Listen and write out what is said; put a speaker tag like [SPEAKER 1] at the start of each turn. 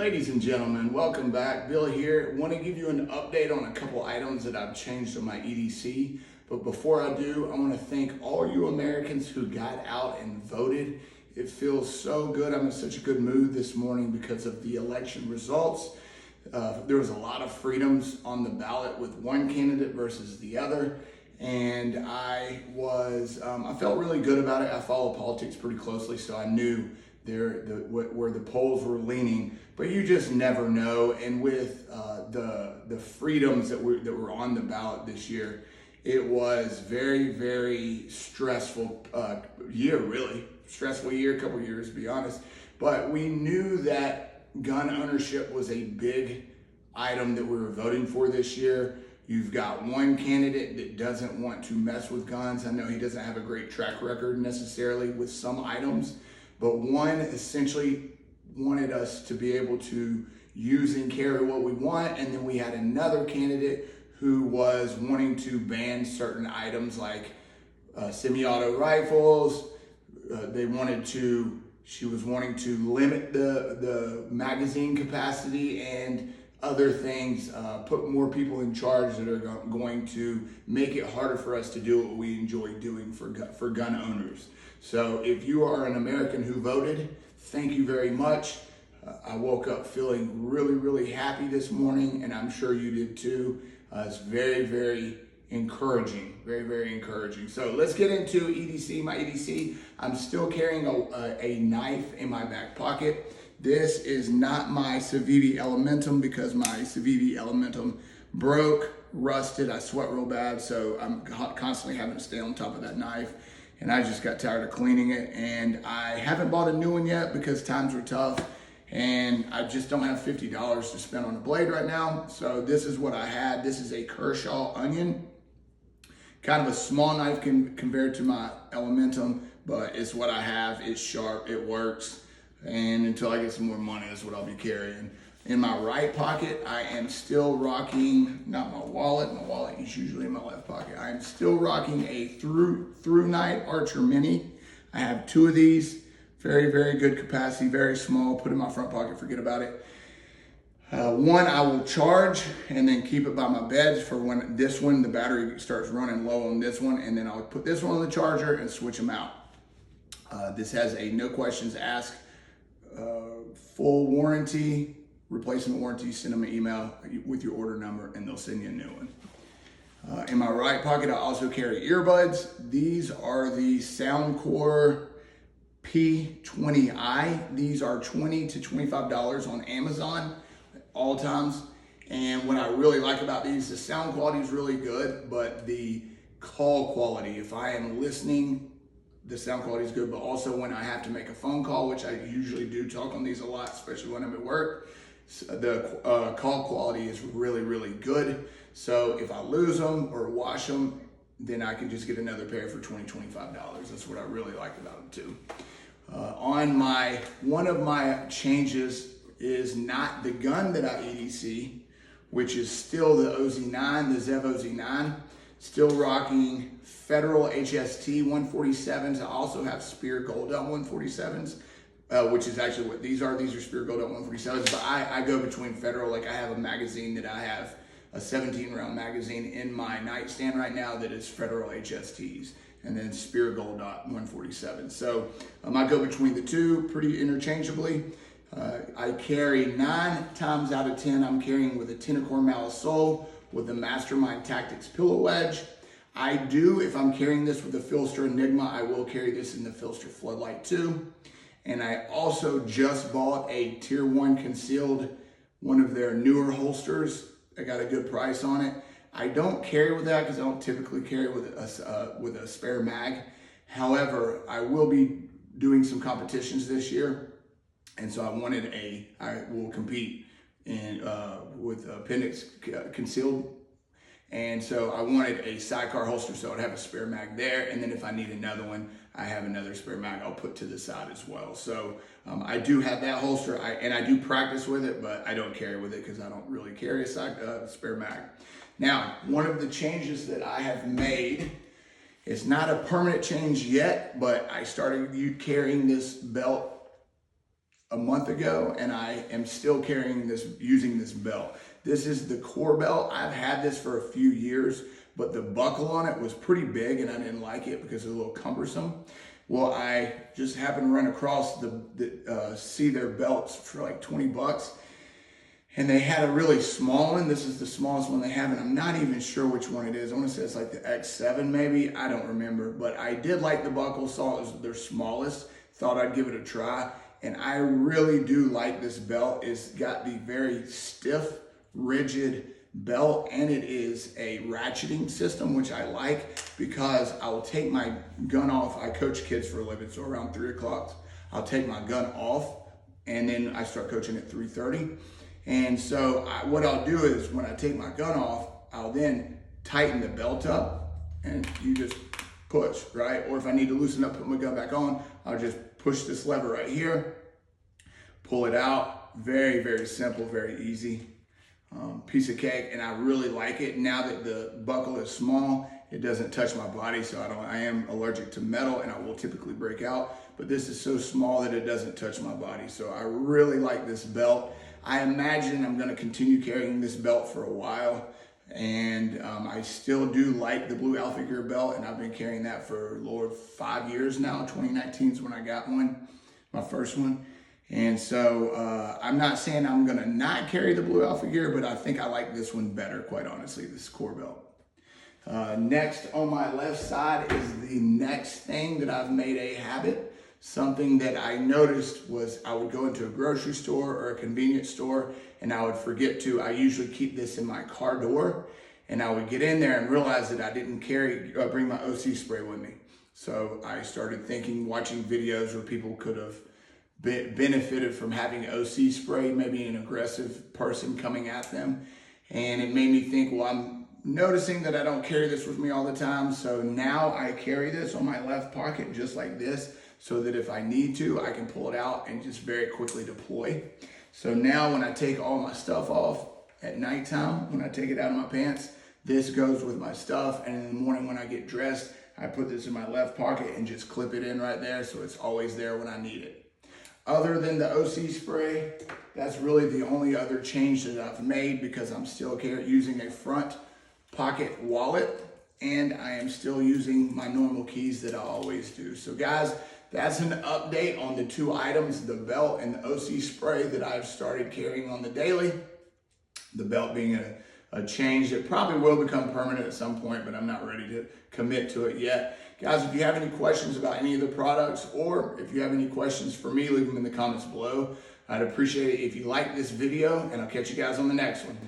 [SPEAKER 1] Ladies and gentlemen, welcome back. Bill here. Want to give you an update on a couple items that I've changed on my EDC. But before I do, I want to thank all you Americans who got out and voted. It feels so good. I'm in such a good mood this morning because of the election results. There was a lot of freedoms on the ballot with one candidate versus the other. And I felt really good about it. I follow politics pretty closely, so I knew where the polls were leaning, but you just never know. And with the freedoms that were on the ballot this year, it was very stressful year, really stressful year, a couple years to be honest. But we knew that gun ownership was a big item that we were voting for this year. You've got one candidate that doesn't want to mess with guns. I know he doesn't have a great track record necessarily with some items, but one essentially wanted us to be able to use and carry what we want. And then we had another candidate who was wanting to ban certain items like semi-auto rifles. She was wanting to limit the magazine capacity and other things, put more people in charge that are going to make it harder for us to do what we enjoy doing for gun owners. So if you are an American who voted, thank you very much. I woke up feeling really happy this morning, and I'm sure you did too. It's very encouraging, very encouraging. So let's get into EDC, my EDC. I'm still carrying a knife in my back pocket. This is not my Civivi Elementum because my Civivi Elementum broke, rusted. I sweat real bad, so I'm constantly having to stay on top of that knife. And I just got tired of cleaning it. And I haven't bought a new one yet because times are tough. And I just don't have $50 to spend on a blade right now. So this is what I had. This is a Kershaw Onion. Kind of a small knife compared to my Elementum, but it's what I have. It's sharp, it works. And until I get some more money, that's what I'll be carrying. In my right pocket, I am still rocking, not my wallet. My wallet is usually in my left pocket. I am still rocking a Through Night Archer Mini. I have two of these. Very good capacity, very small. Put in my front pocket, forget about it. One I will charge and then keep it by my bed for when the battery starts running low on this one, and then I'll put this one on the charger and switch them out. This has a no questions asked full warranty, replacement warranty. Send them an email with your order number and they'll send you a new one. In my right pocket, I also carry earbuds. These are the Soundcore P20i. These are $20 to $25 on Amazon all times. And what I really like about these, the sound quality is really good, but the call quality, if I am listening, the sound quality is good, but also when I have to make a phone call, which I usually do talk on these a lot, especially when I'm at work, the call quality is really good. So if I lose them or wash them, then I can just get another pair for $20, $25. That's what I really like about them too. One of my changes is not the gun that I EDC, which is still the OZ9, the Zev OZ9, still rocking Federal HST 147s. I also have Spear Gold Dot 147s, which is actually what these are. These are Spear Gold Dot 147s, but I go between Federal. Like I have a magazine that I have a 17 round magazine in my nightstand right now that is Federal HSTs, and then Spear Gold Dot 147. So I go between the two pretty interchangeably. I carry 9 times out of 10, I'm carrying with a Tenacor Malasol with the Mastermind Tactics Pillow Wedge. I do, if I'm carrying this with the Filster Enigma, I will carry this in the Filster Floodlight too. And I also just bought a Tier 1 concealed, one of their newer holsters. I got a good price on it. I don't carry with that because I don't typically carry with a spare mag. However, I will be doing some competitions this year. And so I will compete with appendix concealed. And so I wanted a sidecar holster so I'd have a spare mag there. And then if I need another one, I have another spare mag I'll put to the side as well. So I do have that holster and I do practice with it, but I don't carry with it because I don't really carry a spare mag. Now, one of the changes that I have made, it's not a permanent change yet, but I started carrying this belt a month ago, and I am still carrying this, using this belt. This is the core belt. I've had this for a few years, but the buckle on it was pretty big and I didn't like it because it's a little cumbersome. Well, I just happened to run across see their belts for like 20 bucks. And they had a really small one. This is the smallest one they have, and I'm not even sure which one it is. I want to say it's like the X7 maybe. I don't remember, but I did like the buckle, saw it was their smallest. Thought I'd give it a try, and I really do like this belt. It's got the very stiff, rigid belt, and it is a ratcheting system, which I like because I will take my gun off. I coach kids for a living, so around 3 o'clock, I'll take my gun off, and then I start coaching at 3:30. And so what I'll do is when I take my gun off, I'll then tighten the belt up and you just push, right? Or if I need to loosen up, put my gun back on, I'll just push this lever right here, pull it out. Very, very simple, very easy. Piece of cake, and I really like it. Now that the buckle is small, it doesn't touch my body, so I am allergic to metal and I will typically break out, but this is so small that it doesn't touch my body. So I really like this belt. I imagine I'm going to continue carrying this belt for a while, and I still do like the blue Alpha Gear belt, and I've been carrying that for, Lord, 5 years now. 2019 is when I got one, my first one. And so I'm not saying I'm going to not carry the blue Alpha Gear, but I think I like this one better, quite honestly, this core belt. Next on my left side is the next thing that I've made a habit. Something that I noticed was I would go into a grocery store or a convenience store and I would forget to. I usually keep this in my car door, and I would get in there and realize that I didn't bring my OC spray with me. So I started thinking, watching videos where people could have benefited from having OC spray, maybe an aggressive person coming at them. And it made me think, well, I'm noticing that I don't carry this with me all the time. So now I carry this on my left pocket just like this, so that if I need to, I can pull it out and just very quickly deploy. So now when I take all my stuff off at nighttime, when I take it out of my pants, this goes with my stuff. And in the morning when I get dressed, I put this in my left pocket and just clip it in right there, so it's always there when I need it. Other than the OC spray, that's really the only other change that I've made, because I'm still using a front pocket wallet, and I am still using my normal keys that I always do. So guys, that's an update on the two items, the belt and the OC spray, that I've started carrying on the daily. The belt being a change that probably will become permanent at some point, but I'm not ready to commit to it yet. Guys, if you have any questions about any of the products, or if you have any questions for me, leave them in the comments below. I'd appreciate it if you like this video, and I'll catch you guys on the next one.